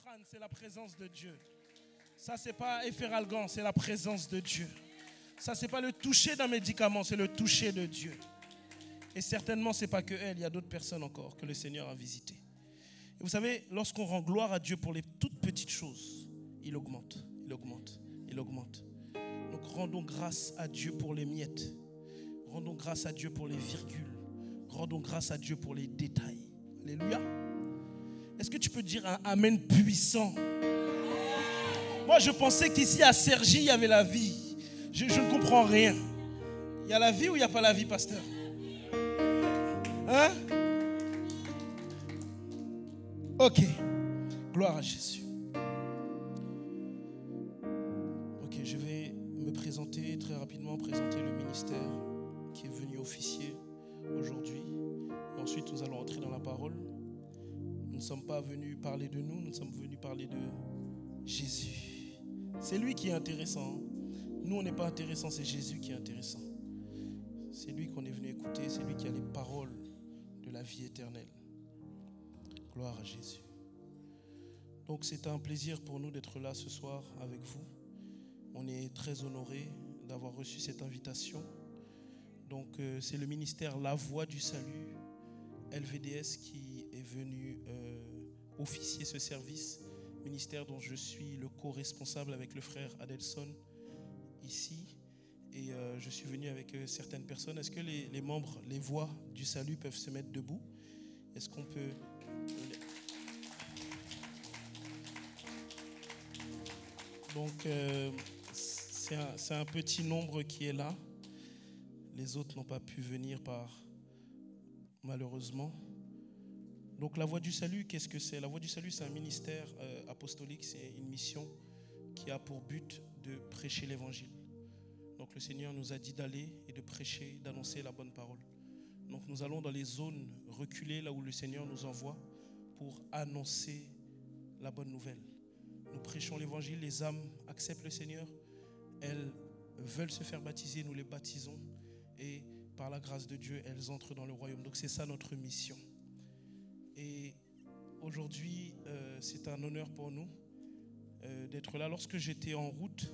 Doliprane, c'est la présence de Dieu. Ça, c'est pas Efferalgan, c'est la présence de Dieu. Ça, c'est pas le toucher d'un médicament, c'est le toucher de Dieu. Et certainement, c'est pas que elle, il y a d'autres personnes encore que le Seigneur a visitées. Et vous savez, lorsqu'on rend gloire à Dieu pour les toutes petites choses, il augmente, il augmente, il augmente. Donc rendons grâce à Dieu pour les miettes. Rendons grâce à Dieu pour les virgules. Rendons grâce à Dieu pour les détails. Alléluia. Est-ce que tu peux dire un amen puissant? Moi, je pensais qu'ici à Cergy, il y avait la vie. Je ne comprends rien. Il y a la vie ou il n'y a pas la vie, pasteur? Hein? Ok. Gloire à Jésus. Ok, je vais me présenter très rapidement, présenter le ministère qui est venu officier aujourd'hui. Et ensuite, nous allons entrer dans la parole. Nous ne sommes pas venus parler de nous, nous sommes venus parler de Jésus. C'est lui qui est intéressant. Nous, on n'est pas intéressant, c'est Jésus qui est intéressant. C'est lui qu'on est venu écouter, c'est lui qui a les paroles de la vie éternelle. Gloire à Jésus. Donc c'est un plaisir pour nous d'être là ce soir avec vous. On est très honorés d'avoir reçu cette invitation. Donc c'est le ministère La Voix du Salut, LVDS, qui est venu officier ce service. Ministère dont je suis le co-responsable avec le frère Adelson ici. Et je suis venu avec certaines personnes. Est-ce que les membres, les voix du salut peuvent se mettre debout? Est-ce qu'on peut... Donc, c'est un petit nombre qui est là. Les autres n'ont pas pu venir malheureusement. Donc, la Voix du Salut, qu'est-ce que c'est? La Voix du Salut, c'est un ministère apostolique, c'est une mission qui a pour but de prêcher l'évangile. Donc, le Seigneur nous a dit d'aller et de prêcher, d'annoncer la bonne parole. Donc, nous allons dans les zones reculées, là où le Seigneur nous envoie, pour annoncer la bonne nouvelle. Nous prêchons l'évangile, les âmes acceptent le Seigneur, elles veulent se faire baptiser, nous les baptisons et par la grâce de Dieu, elles entrent dans le royaume. Donc c'est ça notre mission. Et aujourd'hui, c'est un honneur pour nous d'être là. Lorsque j'étais en route,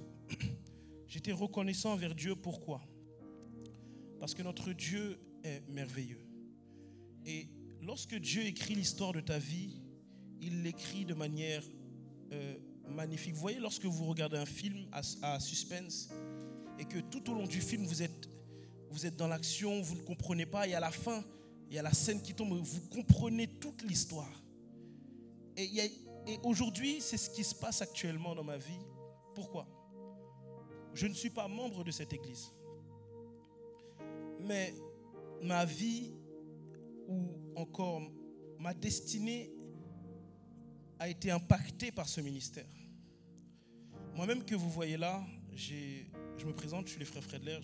j'étais reconnaissant envers Dieu. Pourquoi? Parce que notre Dieu est merveilleux. Et lorsque Dieu écrit l'histoire de ta vie, il l'écrit de manière magnifique. Vous voyez, lorsque vous regardez un film à suspense et que tout au long du film, vous êtes dans l'action, vous ne comprenez pas, et à la fin, il y a la scène qui tombe, vous comprenez toute l'histoire. Et aujourd'hui, c'est ce qui se passe actuellement dans ma vie. Pourquoi? Je ne suis pas membre de cette église. Mais ma vie, ou encore ma destinée, a été impactée par ce ministère. Moi-même que vous voyez là, je me présente, je suis le frère Fredler,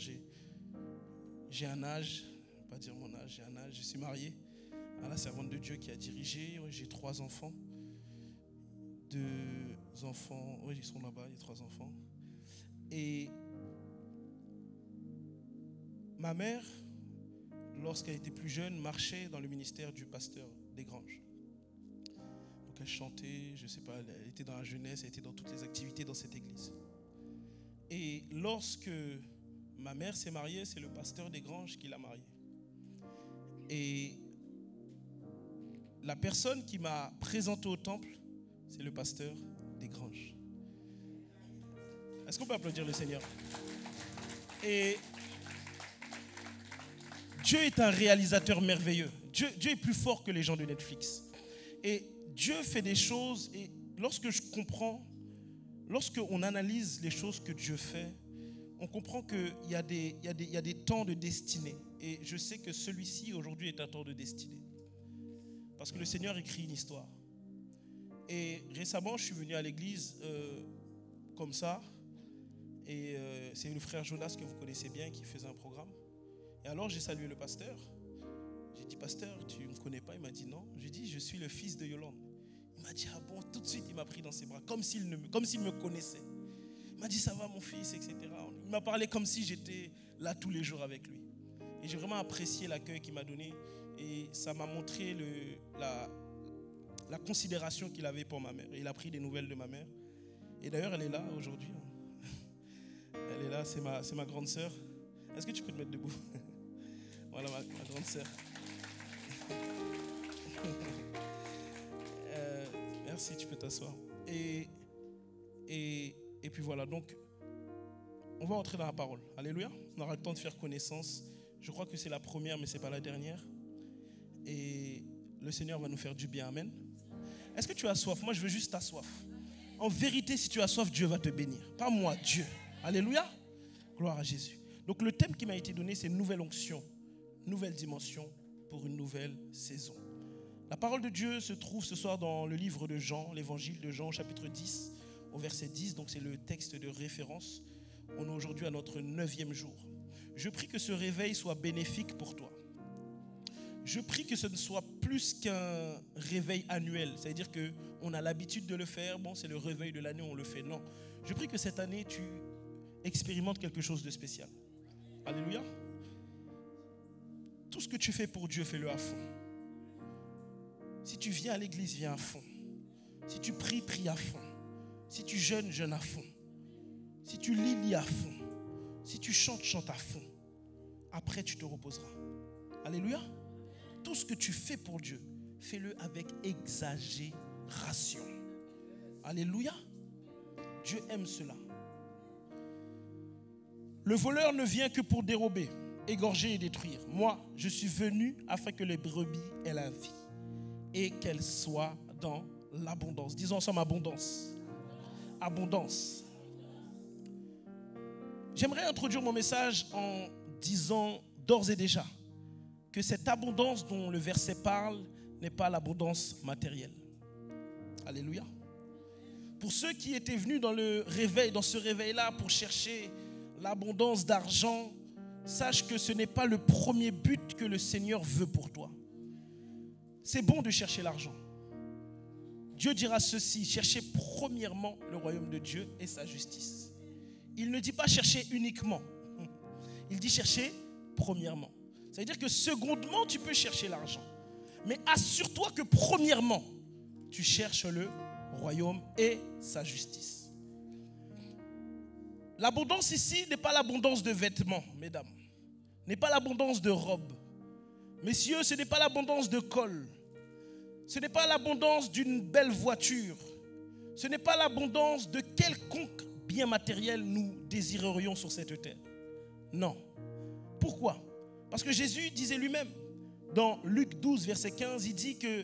j'ai un âge, je ne vais pas dire mon âge, j'ai un âge, je suis marié à la servante de Dieu qui a dirigé, j'ai 3 enfants. 2 enfants, oui, ils sont là-bas, il y a 3 enfants. Et ma mère, lorsqu'elle était plus jeune, marchait dans le ministère du pasteur Desgranges. Donc elle chantait, je ne sais pas, elle était dans la jeunesse, elle était dans toutes les activités dans cette église. Et lorsque ma mère s'est mariée, c'est le pasteur Desgranges qui l'a mariée. Et la personne qui m'a présenté au temple, c'est le pasteur Desgranges. Est-ce qu'on peut applaudir le Seigneur? Et Dieu est un réalisateur merveilleux. Dieu est plus fort que les gens de Netflix. Et Dieu fait des choses, et lorsque je comprends, lorsqu'on analyse les choses que Dieu fait, on comprend qu'il y a des temps de destinée. Et je sais que celui-ci aujourd'hui est un temps de destinée. Parce que le Seigneur écrit une histoire. Et récemment, je suis venu à l'église comme ça. Et c'est le frère Jonas que vous connaissez bien qui faisait un programme. Et alors j'ai salué le pasteur. J'ai dit, pasteur, tu ne me connais pas? Il m'a dit non. J'ai dit, je suis le fils de Yolande. Il m'a dit, ah bon? Tout de suite, il m'a pris dans ses bras, comme s'il me connaissait. Il m'a dit, ça va mon fils, etc. Il m'a parlé comme si j'étais là tous les jours avec lui. Et j'ai vraiment apprécié l'accueil qu'il m'a donné. Et ça m'a montré la considération qu'il avait pour ma mère. Et il a pris des nouvelles de ma mère. Et d'ailleurs, elle est là aujourd'hui. Elle est là, c'est ma grande sœur. Est-ce que tu peux te mettre debout? Voilà ma grande sœur. Merci, tu peux t'asseoir. Et puis voilà, donc, on va entrer dans la parole. Alléluia. On aura le temps de faire connaissance. Je crois que c'est la première, mais ce n'est pas la dernière. Et le Seigneur va nous faire du bien. Amen. Est-ce que tu as soif? Moi, je veux juste ta soif. En vérité, si tu as soif, Dieu va te bénir. Pas moi, Dieu. Alléluia. Gloire à Jésus. Donc, le thème qui m'a été donné, c'est nouvelle onction, nouvelle dimension pour une nouvelle saison. La parole de Dieu se trouve ce soir dans le livre de Jean, l'évangile de Jean, chapitre 10, au verset 10. Donc, c'est le texte de référence. On est aujourd'hui à notre 9e jour. Je prie que ce réveil soit bénéfique pour toi. Je prie que ce ne soit plus qu'un réveil annuel. C'est-à-dire qu'on a l'habitude de le faire. Bon, c'est le réveil de l'année, on le fait. Non. Je prie que cette année, tu expérimentes quelque chose de spécial. Alléluia. Tout ce que tu fais pour Dieu, fais-le à fond. Si tu viens à l'église, viens à fond. Si tu pries, prie à fond. Si tu jeûnes, jeûne à fond. Si tu lis, lis à fond. Si tu chantes, chante à fond. Après, tu te reposeras. Alléluia. Tout ce que tu fais pour Dieu, fais-le avec exagération. Alléluia. Dieu aime cela. Le voleur ne vient que pour dérober, égorger et détruire. Moi, je suis venu afin que les brebis aient la vie et qu'elles soient dans l'abondance. Disons ensemble abondance. Abondance. J'aimerais introduire mon message en disant d'ores et déjà que cette abondance dont le verset parle n'est pas l'abondance matérielle. Alléluia. Pour ceux qui étaient venus dans ce réveil-là pour chercher l'abondance d'argent, sache que ce n'est pas le premier but que le Seigneur veut pour toi. C'est bon de chercher l'argent. Dieu dira ceci, cherchez premièrement le royaume de Dieu et sa justice. Il ne dit pas chercher uniquement. Il dit chercher premièrement. Ça veut dire que secondement, tu peux chercher l'argent. Mais assure-toi que premièrement, tu cherches le royaume et sa justice. L'abondance ici n'est pas l'abondance de vêtements, mesdames. N'est pas l'abondance de robes. Messieurs, ce n'est pas l'abondance de col. Ce n'est pas l'abondance d'une belle voiture. Ce n'est pas l'abondance de quelconque bien matériel nous désirerions sur cette terre. Non. Pourquoi ? Parce que Jésus disait lui-même, dans Luc 12, verset 15, il dit que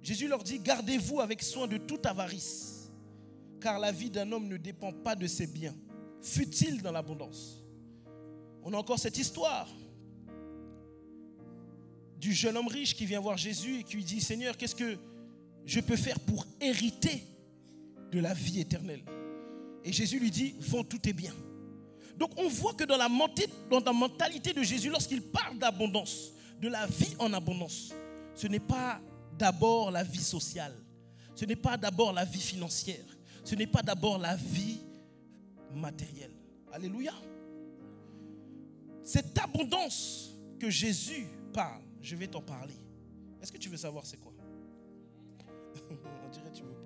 Jésus leur dit, gardez-vous avec soin de toute avarice, car la vie d'un homme ne dépend pas de ses biens, fut-il dans l'abondance. On a encore cette histoire du jeune homme riche qui vient voir Jésus et qui lui dit, Seigneur, qu'est-ce que je peux faire pour hériter de la vie éternelle? Et Jésus lui dit, vends tous tes biens. Donc on voit que dans la mentalité de Jésus, lorsqu'il parle d'abondance, de la vie en abondance, ce n'est pas d'abord la vie sociale, ce n'est pas d'abord la vie financière, ce n'est pas d'abord la vie matérielle. Alléluia. Cette abondance que Jésus parle, je vais t'en parler. Est-ce que tu veux savoir c'est quoi? On dirait que tu ne veux pas.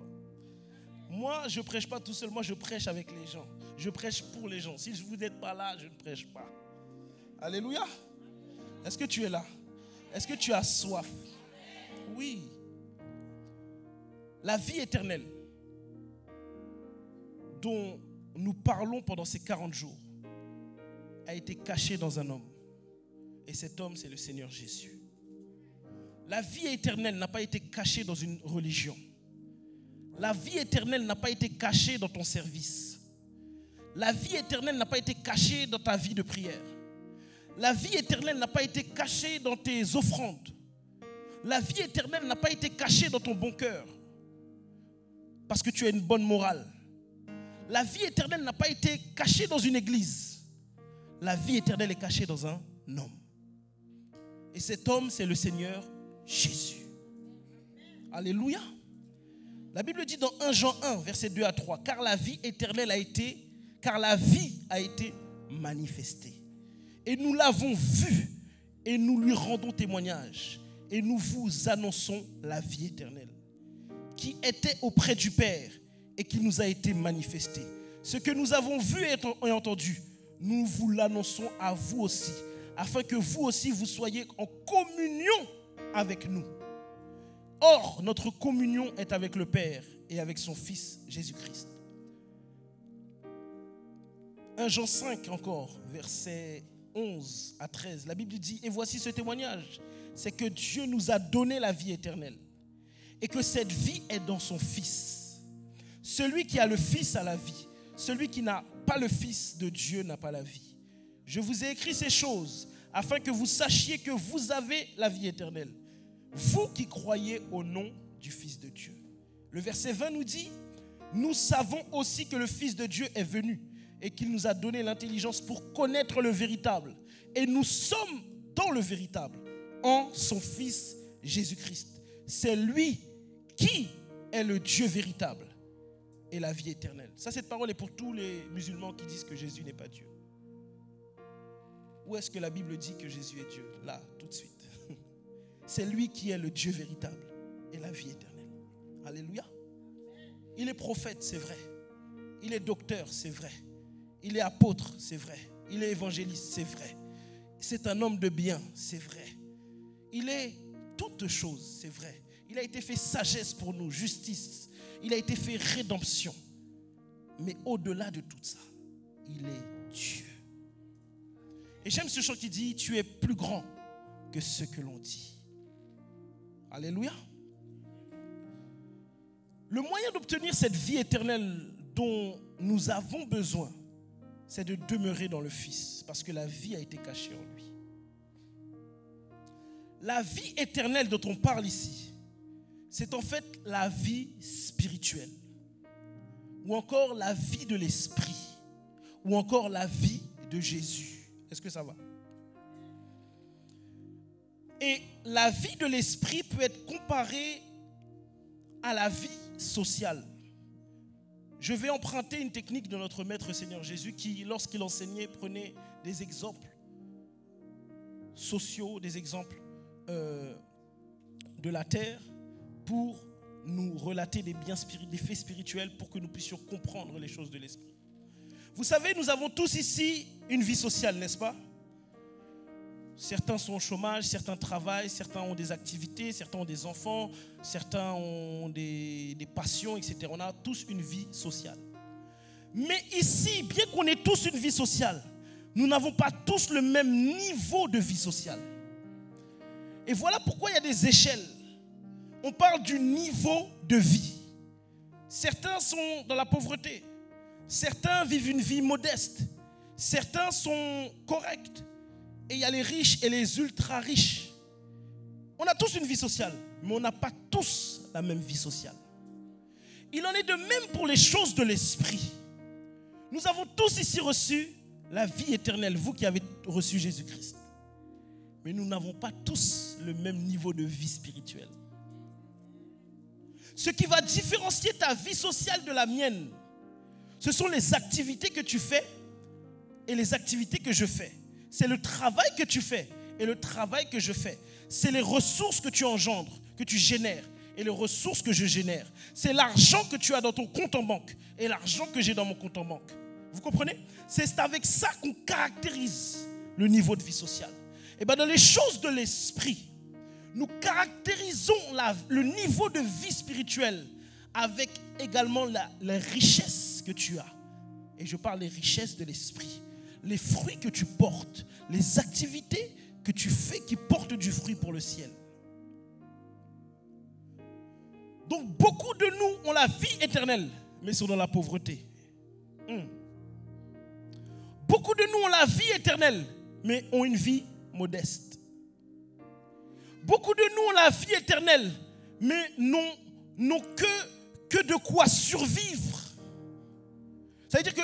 Moi, je ne prêche pas tout seul, moi je prêche avec les gens. Je prêche pour les gens. Si vous n'êtes pas là, je ne prêche pas. Alléluia. Est-ce que tu es là? Est-ce que tu as soif? Oui. La vie éternelle dont nous parlons pendant ces 40 jours a été cachée dans un homme. Et cet homme, c'est le Seigneur Jésus. La vie éternelle n'a pas été cachée dans une religion. La vie éternelle n'a pas été cachée dans ton service. La vie éternelle n'a pas été cachée dans ta vie de prière. La vie éternelle n'a pas été cachée dans tes offrandes. La vie éternelle n'a pas été cachée dans ton bon cœur. Parce que tu as une bonne morale. La vie éternelle n'a pas été cachée dans une église. La vie éternelle est cachée dans un homme. Et cet homme, c'est le Seigneur Jésus. Alléluia. La Bible dit dans 1 Jean 1, verset 2 à 3, car la vie a été manifestée. Et nous l'avons vue et nous lui rendons témoignage. Et nous vous annonçons la vie éternelle qui était auprès du Père et qui nous a été manifesté. Ce que nous avons vu et entendu, nous vous l'annonçons à vous aussi, afin que vous aussi vous soyez en communion avec nous. Or, notre communion est avec le Père et avec son Fils Jésus-Christ. 1 Jean 5 encore, versets 11 à 13. La Bible dit, et voici ce témoignage, c'est que Dieu nous a donné la vie éternelle et que cette vie est dans son Fils. Celui qui a le Fils a la vie. Celui qui n'a pas le Fils de Dieu n'a pas la vie. Je vous ai écrit ces choses afin que vous sachiez que vous avez la vie éternelle, vous qui croyez au nom du Fils de Dieu. Le verset 20 nous dit, nous savons aussi que le Fils de Dieu est venu et qu'il nous a donné l'intelligence pour connaître le véritable. Et nous sommes dans le véritable, en son Fils Jésus-Christ. C'est lui qui est le Dieu véritable et la vie éternelle. Ça, cette parole est pour tous les musulmans qui disent que Jésus n'est pas Dieu. Où est-ce que la Bible dit que Jésus est Dieu? Là, tout de suite. C'est lui qui est le Dieu véritable et la vie éternelle. Alléluia. Il est prophète, c'est vrai. Il est docteur, c'est vrai. Il est apôtre, c'est vrai. Il est évangéliste, c'est vrai. C'est un homme de bien, c'est vrai. Il est toutes choses, c'est vrai. Il a été fait sagesse pour nous, justice. Il a été fait rédemption. Mais au-delà de tout ça, il est Dieu. Et j'aime ce chant qui dit, tu es plus grand que ce que l'on dit. Alléluia. Le moyen d'obtenir cette vie éternelle dont nous avons besoin, c'est de demeurer dans le Fils, parce que la vie a été cachée en lui. La vie éternelle dont on parle ici, c'est en fait la vie spirituelle, ou encore la vie de l'esprit, ou encore la vie de Jésus. Est-ce que ça va? Et la vie de l'esprit peut être comparée à la vie sociale. Je vais emprunter une technique de notre Maître Seigneur Jésus qui, lorsqu'il enseignait, prenait des exemples sociaux, des exemples de la terre pour nous relater des faits spirituels pour que nous puissions comprendre les choses de l'esprit. Vous savez, nous avons tous ici une vie sociale, n'est-ce pas? Certains sont au chômage, certains travaillent, certains ont des activités, certains ont des enfants, certains ont des passions, etc. On a tous une vie sociale. Mais ici, bien qu'on ait tous une vie sociale, nous n'avons pas tous le même niveau de vie sociale. Et voilà pourquoi il y a des échelles. On parle du niveau de vie. Certains sont dans la pauvreté. Certains vivent une vie modeste. Certains sont corrects. Et il y a les riches et les ultra riches. On a tous une vie sociale, mais on n'a pas tous la même vie sociale. Il en est de même pour les choses de l'esprit. Nous avons tous ici reçu la vie éternelle, vous qui avez reçu Jésus-Christ. Mais nous n'avons pas tous le même niveau de vie spirituelle. Ce qui va différencier ta vie sociale de la mienne, ce sont les activités que tu fais et les activités que je fais. C'est le travail que tu fais et le travail que je fais. C'est les ressources que tu engendres, que tu génères et les ressources que je génère. C'est l'argent que tu as dans ton compte en banque et l'argent que j'ai dans mon compte en banque. Vous comprenez? C'est avec ça qu'on caractérise le niveau de vie sociale. Et bien dans les choses de l'esprit, nous caractérisons le niveau de vie spirituelle avec également la richesse que tu as. Et je parle des richesses de l'esprit. Les fruits que tu portes, les activités que tu fais qui portent du fruit pour le ciel. Donc beaucoup de nous ont la vie éternelle, mais sont dans la pauvreté. Beaucoup de nous ont la vie éternelle, mais ont une vie modeste. Beaucoup de nous ont la vie éternelle, mais n'ont que de quoi survivre. Ça veut dire que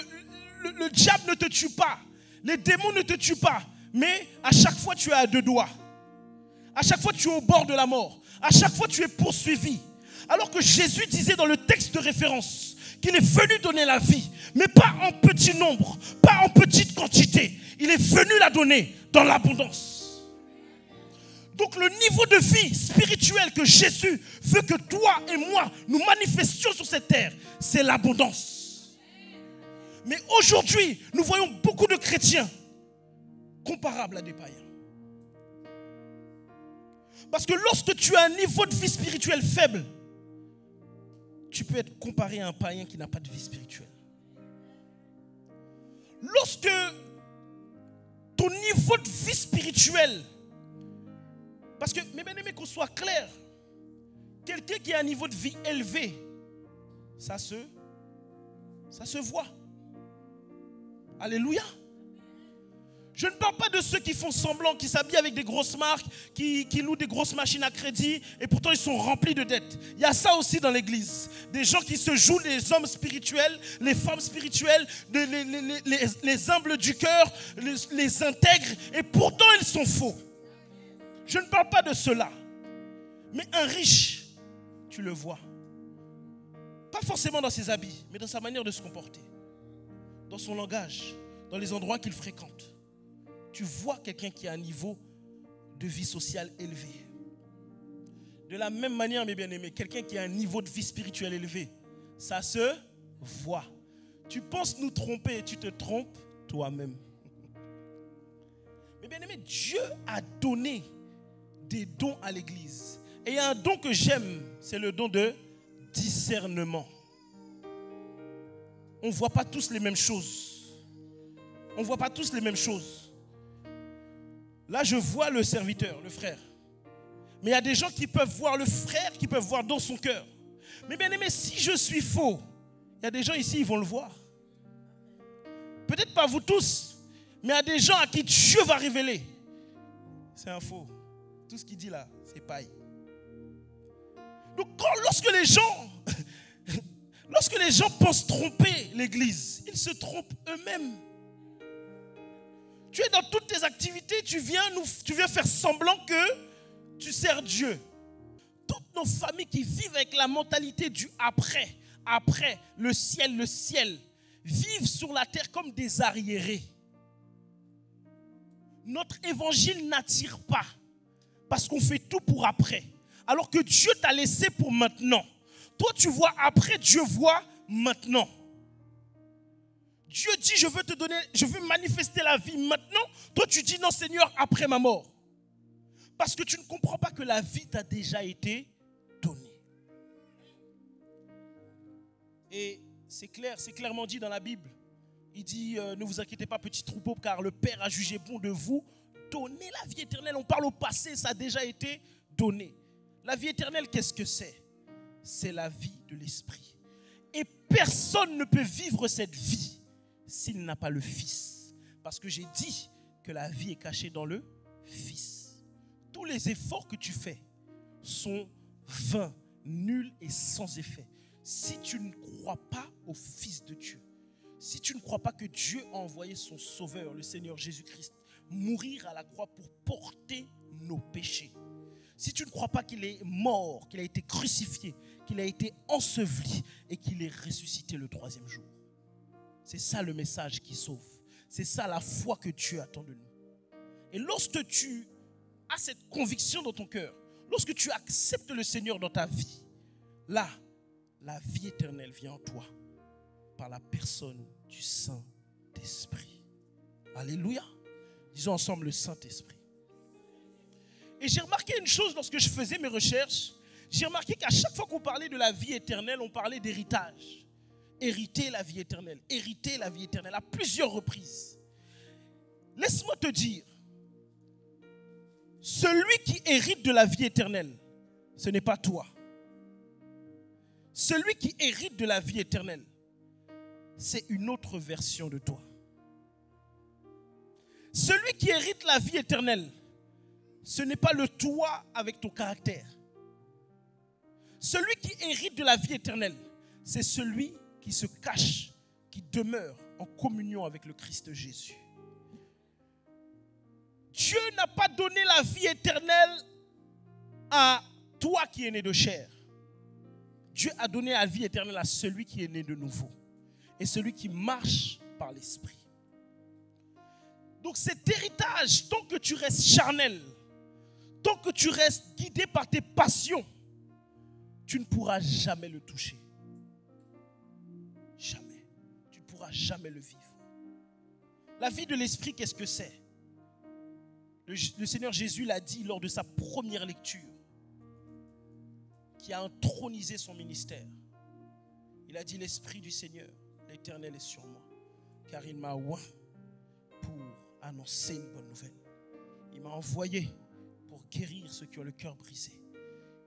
le diable ne te tue pas, les démons ne te tuent pas, mais à chaque fois tu es à deux doigts. À chaque fois tu es au bord de la mort. À chaque fois tu es poursuivi. Alors que Jésus disait dans le texte de référence qu'il est venu donner la vie, mais pas en petit nombre, pas en petite quantité. Il est venu la donner dans l'abondance. Donc le niveau de vie spirituelle que Jésus veut que toi et moi nous manifestions sur cette terre, c'est l'abondance. Mais aujourd'hui, nous voyons beaucoup de chrétiens comparables à des païens. Parce que lorsque tu as un niveau de vie spirituelle faible, tu peux être comparé à un païen qui n'a pas de vie spirituelle. Lorsque ton niveau de vie spirituelle, parce que, mes bien-aimés, qu'on soit clair, quelqu'un qui a un niveau de vie élevé, ça se voit. Alléluia. Je ne parle pas de ceux qui font semblant, qui s'habillent avec des grosses marques, qui louent des grosses machines à crédit et pourtant ils sont remplis de dettes. Il y a ça aussi dans l'église. Des gens qui se jouent les hommes spirituels, les femmes spirituelles, les humbles du cœur, les intègres et pourtant ils sont faux. Je ne parle pas de cela. Mais un riche, tu le vois. Pas forcément dans ses habits, mais dans sa manière de se comporter. Dans son langage, dans les endroits qu'il fréquente. Tu vois quelqu'un qui a un niveau de vie sociale élevé. De la même manière, mes bien-aimés, quelqu'un qui a un niveau de vie spirituelle élevé, ça se voit. Tu penses nous tromper, tu te trompes toi-même. Mes bien-aimés, Dieu a donné des dons à l'église. Et il y a un don que j'aime, c'est le don de discernement. On ne voit pas tous les mêmes choses. On ne voit pas tous les mêmes choses. Là, je vois le serviteur, le frère. Mais il y a des gens qui peuvent voir le frère, qui peuvent voir dans son cœur. Mais bien aimé, si je suis faux, il y a des gens ici, ils vont le voir. Peut-être pas vous tous, mais il y a des gens à qui Dieu va révéler. C'est un faux. Tout ce qu'il dit là, c'est paille. Donc lorsque les gens pensent tromper l'église, ils se trompent eux-mêmes. Tu es dans toutes tes activités, tu viens faire semblant que tu sers Dieu. Toutes nos familles qui vivent avec la mentalité du après, le ciel, vivent sur la terre comme des arriérés. Notre évangile n'attire pas parce qu'on fait tout pour après. Alors que Dieu t'a laissé pour maintenant. Toi, tu vois après, Dieu voit maintenant. Dieu dit, je veux manifester la vie maintenant. Toi, tu dis, non Seigneur, après ma mort. Parce que tu ne comprends pas que la vie t'a déjà été donnée. Et c'est clair, c'est clairement dit dans la Bible. Il dit, ne vous inquiétez pas, petit troupeau, car le Père a jugé bon de vous donner la vie éternelle. On parle au passé, ça a déjà été donné. La vie éternelle, qu'est-ce que c'est? C'est la vie de l'esprit. Et personne ne peut vivre cette vie s'il n'a pas le Fils. Parce que j'ai dit que la vie est cachée dans le Fils. Tous les efforts que tu fais sont vains, nuls et sans effet. Si tu ne crois pas au Fils de Dieu, si tu ne crois pas que Dieu a envoyé son Sauveur, le Seigneur Jésus-Christ, mourir à la croix pour porter nos péchés, si tu ne crois pas qu'il est mort, qu'il a été crucifié, qu'il a été enseveli et qu'il est ressuscité le 3e jour. C'est ça le message qui sauve. C'est ça la foi que Dieu attend de nous. Et lorsque tu as cette conviction dans ton cœur, lorsque tu acceptes le Seigneur dans ta vie, là, la vie éternelle vient en toi par la personne du Saint-Esprit. Alléluia. Disons ensemble le Saint-Esprit. Et j'ai remarqué une chose lorsque je faisais mes recherches. J'ai remarqué qu'à chaque fois qu'on parlait de la vie éternelle, on parlait d'héritage. Hériter la vie éternelle, hériter la vie éternelle à plusieurs reprises. Laisse-moi te dire, celui qui hérite de la vie éternelle, ce n'est pas toi. Celui qui hérite de la vie éternelle, c'est une autre version de toi. Celui qui hérite la vie éternelle, ce n'est pas le toi avec ton caractère. Celui qui hérite de la vie éternelle, c'est celui qui se cache, qui demeure en communion avec le Christ Jésus. Dieu n'a pas donné la vie éternelle à toi qui es né de chair. Dieu a donné la vie éternelle à celui qui est né de nouveau et celui qui marche par l'Esprit. Donc cet héritage, tant que tu restes charnel, tant que tu restes guidé par tes passions, tu ne pourras jamais le toucher. Jamais. Tu ne pourras jamais le vivre. La vie de l'esprit, qu'est-ce que c'est? Le Seigneur Jésus l'a dit lors de sa première lecture, qui a intronisé son ministère. Il a dit: l'Esprit du Seigneur, l'Éternel est sur moi, car il m'a oint pour annoncer une bonne nouvelle. Il m'a envoyé pour guérir ceux qui ont le cœur brisé.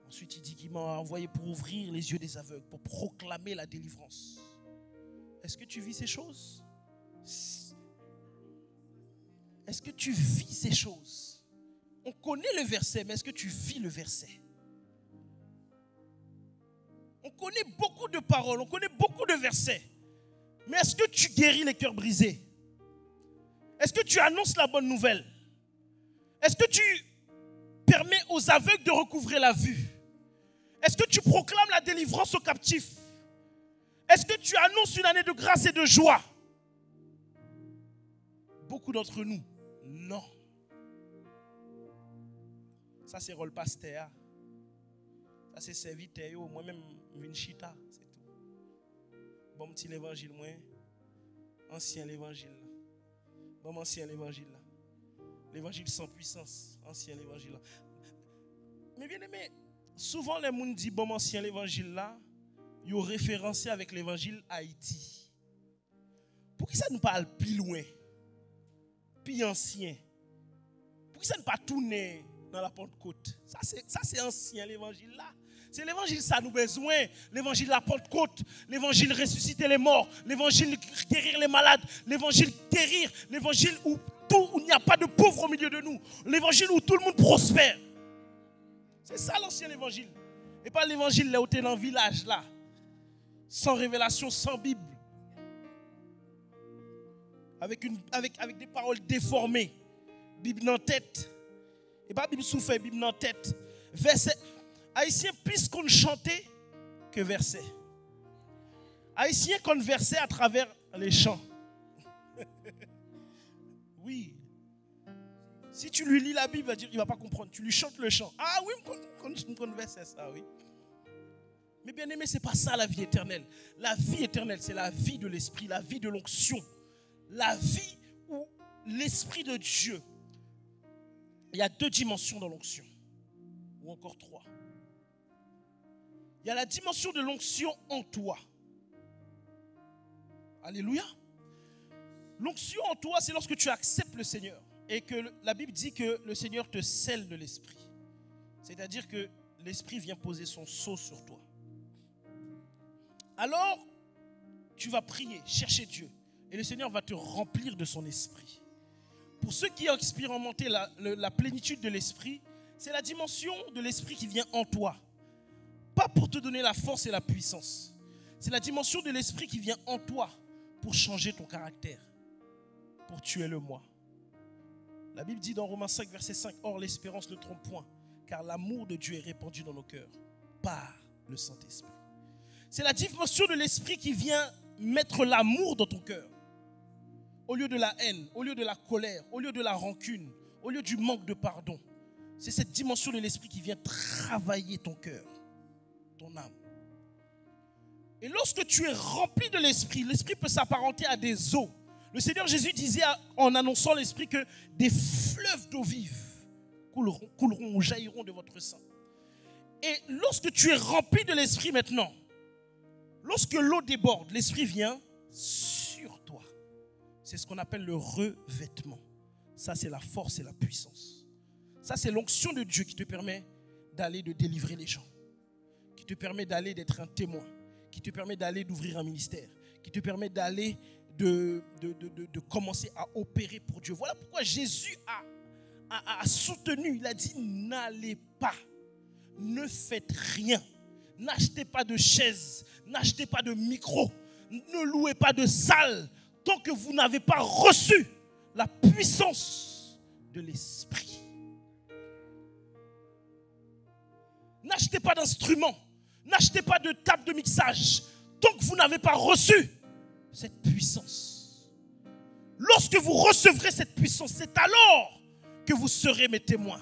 Ensuite, il dit qu'il m'a envoyé pour ouvrir les yeux des aveugles, pour proclamer la délivrance. Est-ce que tu vis ces choses? Est-ce que tu vis ces choses? On connaît le verset, mais est-ce que tu vis le verset? On connaît beaucoup de paroles, on connaît beaucoup de versets. Mais est-ce que tu guéris les cœurs brisés? Est-ce que tu annonces la bonne nouvelle? Est-ce que tu permets aux aveugles de recouvrer la vue? Est-ce que tu proclames la délivrance aux captifs? Est-ce que tu annonces une année de grâce et de joie? Beaucoup d'entre nous, non. Ça, c'est rôle pasteur. Ça, c'est serviteur. Moi-même, Vinchita, c'est tout. Bon petit l'évangile, moi. Ancien l'évangile. Bon, ancien l'évangile. L'évangile sans puissance. Ancien l'évangile. Mais bien aimé, souvent les gens disent bon, ancien l'évangile là, ils ont référencé avec l'évangile Haïti. Pourquoi ça nous parle plus loin? Plus ancien. Pourquoi ça ne pas tourner dans la Pentecôte? Ça c'est ancien l'évangile là. C'est l'évangile ça nous besoin. L'évangile de la Pentecôte, l'évangile ressusciter les morts, l'évangile guérir les malades, l'évangile guérir, l'évangile où il n'y a pas de pauvres au milieu de nous, l'évangile où tout le monde prospère. C'est ça l'ancien évangile. Et pas l'évangile là où tu es dans le village là, sans révélation, sans Bible. Avec des paroles déformées. Bible dans la tête. Et pas Bible souffert, Bible dans la tête. Verset. Haïtien, plus qu'on chantait que verset. Haïtien qu'on versait à travers les chants. Oui. Si tu lui lis la Bible, il ne va pas comprendre. Tu lui chantes le chant. Ah oui, on versait ça, oui. Mais bien aimé, ce n'est pas ça la vie éternelle. La vie éternelle, c'est la vie de l'esprit, la vie de l'onction. La vie où l'esprit de Dieu. Il y a 2 dimensions dans l'onction. Ou encore 3. Il y a la dimension de l'onction en toi. Alléluia. L'onction en toi, c'est lorsque tu acceptes le Seigneur. Et que la Bible dit que le Seigneur te scelle de l'esprit. C'est-à-dire que l'esprit vient poser son sceau sur toi. Alors, tu vas prier, chercher Dieu. Et le Seigneur va te remplir de son esprit. Pour ceux qui ont expérimenté la plénitude de l'esprit, c'est la dimension de l'esprit qui vient en toi. Pas pour te donner la force et la puissance. C'est la dimension de l'esprit qui vient en toi pour changer ton caractère. Pour tuer le moi. La Bible dit dans Romains 5, verset 5, « Or l'espérance ne trompe point, car l'amour de Dieu est répandu dans nos cœurs par le Saint-Esprit. » C'est la dimension de l'esprit qui vient mettre l'amour dans ton cœur. Au lieu de la haine, au lieu de la colère, au lieu de la rancune, au lieu du manque de pardon. C'est cette dimension de l'esprit qui vient travailler ton cœur, ton âme. Et lorsque tu es rempli de l'esprit, l'esprit peut s'apparenter à des eaux. Le Seigneur Jésus disait en annonçant l'esprit que des fleuves d'eau vive couleront ou jailliront de votre sein. Et lorsque tu es rempli de l'esprit maintenant, lorsque l'eau déborde, l'esprit vient sur toi. C'est ce qu'on appelle le revêtement. Ça, c'est la force et la puissance. Ça, c'est l'onction de Dieu qui te permet d'aller de délivrer les gens. Qui te permet d'aller d'être un témoin. Qui te permet d'aller d'ouvrir un ministère. Qui te permet d'aller de commencer à opérer pour Dieu. Voilà pourquoi Jésus a soutenu. Il a dit, n'allez pas. Ne faites rien. N'achetez pas de chaise. N'achetez pas de micro. Ne louez pas de salle. Tant que vous n'avez pas reçu la puissance de l'esprit. N'achetez pas d'instruments. N'achetez pas de table de mixage. Tant que vous n'avez pas reçu cette puissance. Lorsque vous recevrez cette puissance, c'est alors que vous serez mes témoins.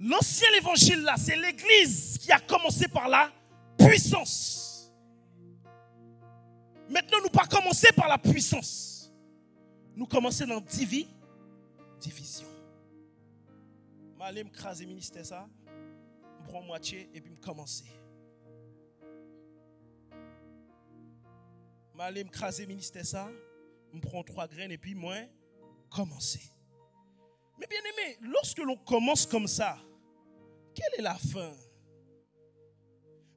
L'ancien évangile là, c'est l'église qui a commencé par la puissance. Maintenant, nous pas commencer par la puissance. Nous commencer dans division. Je vais aller me craser le ministère ça. Je prends moitié et puis je commence. Je vais aller me craser le ministère ça. Je prends 3 graines et puis moi commencer. Mais bien aimé, lorsque l'on commence comme ça, quelle est la fin?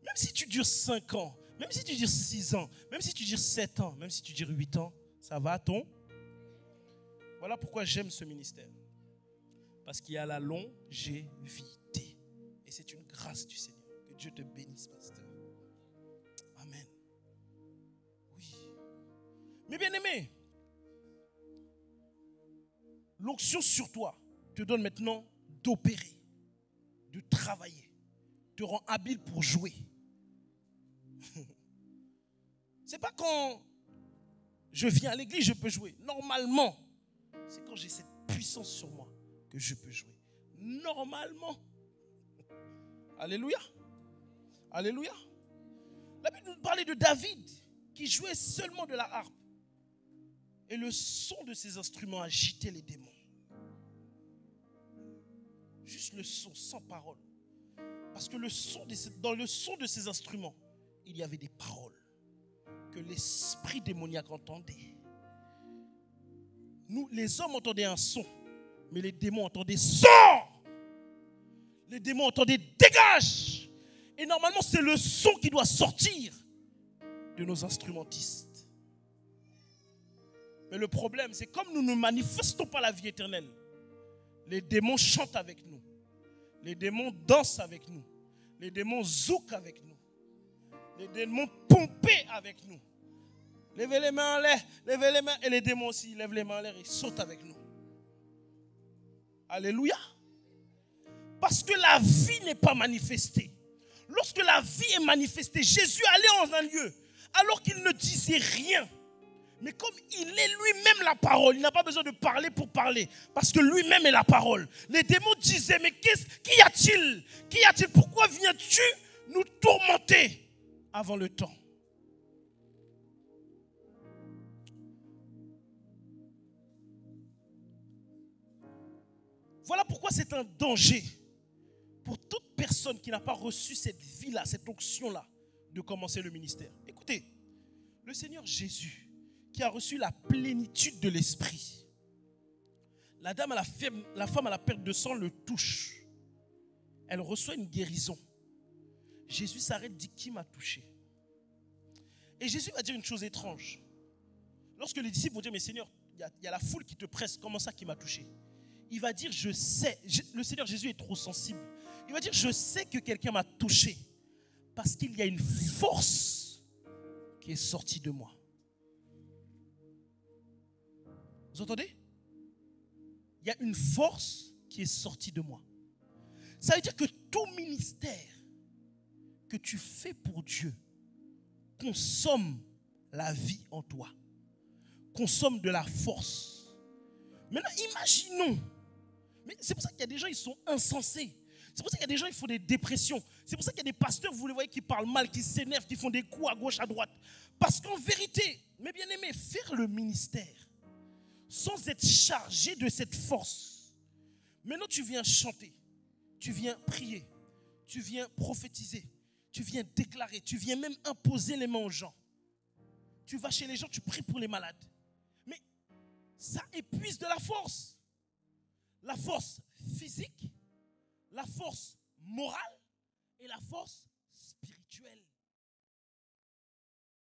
Même si tu dures 5 ans, même si tu dures 6 ans, même si tu dures 7 ans, même si tu dures 8 ans, ça va ton? Voilà pourquoi j'aime ce ministère. Parce qu'il y a la longévité. Et c'est une grâce du Seigneur. Que Dieu te bénisse, pasteur. Amen. Oui. Mais bien aimé, l'onction sur toi te donne maintenant d'opérer, de travailler, te rend habile pour jouer. C'est pas quand je viens à l'église, je peux jouer. Normalement, c'est quand j'ai cette puissance sur moi que je peux jouer. Normalement. Alléluia. Alléluia. La Bible nous parlait de David qui jouait seulement de la harpe. Et le son de ses instruments agitait les démons. Juste le son, sans parole. Parce que dans le son de ces instruments, il y avait des paroles que l'esprit démoniaque entendait. Nous, les hommes entendaient un son, mais les démons entendaient sors. Les démons entendaient dégage. Et normalement, c'est le son qui doit sortir de nos instrumentistes. Mais le problème, c'est comme nous ne manifestons pas la vie éternelle, les démons chantent avec nous. Les démons dansent avec nous. Les démons zoukent avec nous. Les démons pompent avec nous. Levez les mains en l'air, levez les mains. Et les démons aussi lèvent les mains en l'air et sautent avec nous. Alléluia. Parce que la vie n'est pas manifestée. Lorsque la vie est manifestée, Jésus allait en un lieu alors qu'il ne disait rien. Mais comme il est lui-même la parole, il n'a pas besoin de parler pour parler, parce que lui-même est la parole. Les démons disaient, mais qu'y a-t-il? Qu'y a-t-il? Pourquoi viens-tu nous tourmenter avant le temps? Voilà pourquoi c'est un danger pour toute personne qui n'a pas reçu cette vie-là, cette onction-là, de commencer le ministère. Écoutez, le Seigneur Jésus, qui a reçu la plénitude de l'esprit. La femme à la perte de sang le touche. Elle reçoit une guérison. Jésus s'arrête, dit, qui m'a touché? Et Jésus va dire une chose étrange. Lorsque les disciples vont dire, mais Seigneur, il y a la foule qui te presse, comment ça qui m'a touché? Il va dire, je sais, le Seigneur Jésus est trop sensible. Il va dire, je sais que quelqu'un m'a touché parce qu'il y a une force qui est sortie de moi. Vous entendez? Il y a une force qui est sortie de moi. Ça veut dire que tout ministère que tu fais pour Dieu consomme la vie en toi, consomme de la force. Maintenant, imaginons, mais c'est pour ça qu'il y a des gens, ils sont insensés. C'est pour ça qu'il y a des gens, ils font des dépressions. C'est pour ça qu'il y a des pasteurs, vous les voyez, qui parlent mal, qui s'énervent, qui font des coups à gauche, à droite. Parce qu'en vérité, mes bien-aimés, faire le ministère sans être chargé de cette force. Maintenant, tu viens chanter, tu viens prier, tu viens prophétiser, tu viens déclarer, tu viens même imposer les mains aux gens. Tu vas chez les gens, tu pries pour les malades. Mais ça épuise de la force. La force physique, la force morale et la force